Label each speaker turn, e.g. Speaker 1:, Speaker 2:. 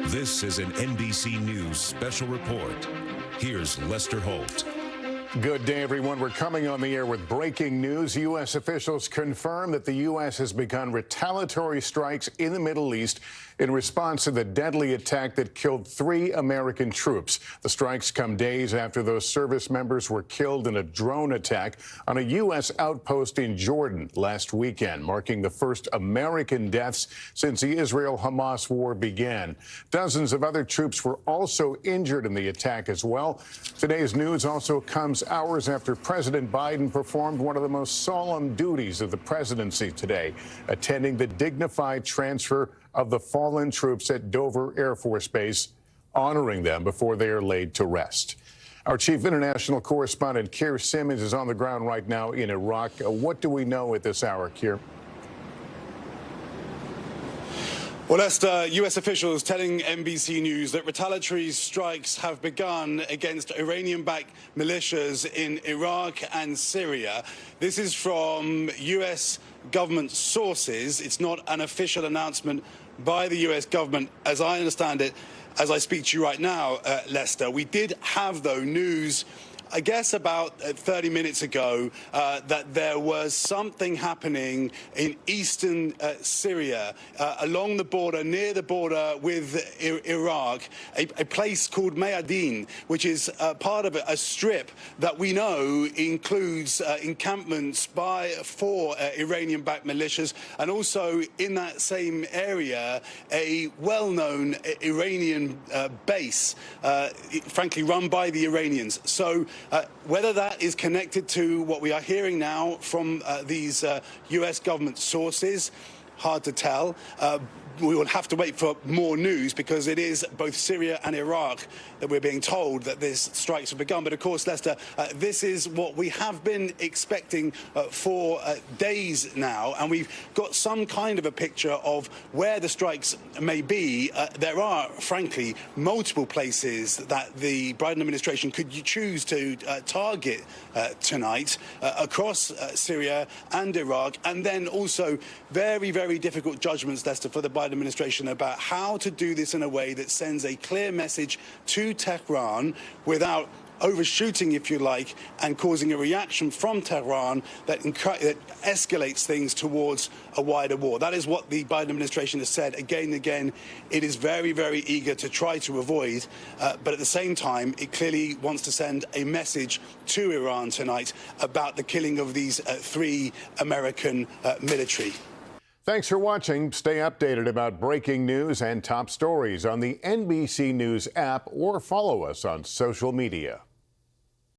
Speaker 1: This is an NBC News special report. Here's Lester Holt.
Speaker 2: Good day, everyone. We're coming on the air with breaking news. U.S. officials confirm that the U.S. has begun retaliatory strikes in the Middle East in response to the deadly attack that killed 3 American troops. The strikes come days after those service members were killed in a drone attack on a U.S. outpost in Jordan last weekend, marking the first American deaths since the Israel-Hamas war began. Dozens of other troops were also injured in the attack as well. Today's news also comes hours after President Biden performed one of the most solemn duties of the presidency today, attending the dignified transfer of the fallen troops at Dover Air Force Base, honoring them before they are laid to rest. Our chief international correspondent, Keir Simmons, is on the ground right now in Iraq. What do we know at this hour, Keir?
Speaker 3: Well, Lester, U.S. officials telling NBC News that retaliatory strikes have begun against Iranian-backed militias in Iraq and Syria. This is from U.S. government sources. It's not an official announcement by the U.S. government, as I understand it, as I speak to you right now, Lester. We did have, though, news, I guess about 30 minutes ago, that there was something happening in eastern Syria, along the border, near the border with Iraq, a place called Mayadin, which is part of a strip that we know includes encampments for Iranian-backed militias, and also in that same area, a well-known Iranian base, frankly, run by the Iranians. So whether that is connected to what we are hearing now from these U.S. government sources, hard to tell. We will have to wait for more news, because it is both Syria and Iraq that we're being told that these strikes have begun. But of course, Lester, this is what we have been expecting for days now, and we've got some kind of a picture of where the strikes may be. There are, frankly, multiple places that the Biden administration could choose to target tonight across Syria and Iraq, and then also very, very difficult judgments, Lester, for the Biden administration about how to do this in a way that sends a clear message to Tehran without overshooting, if you like, and causing a reaction from Tehran that escalates things towards a wider war. That is what the Biden administration has said again and again. It is very, very eager to try to avoid, but at the same time, it clearly wants to send a message to Iran tonight about the killing of these 3 American military.
Speaker 2: Thanks for watching. Stay updated about breaking news and top stories on the NBC News app, or follow us on social media.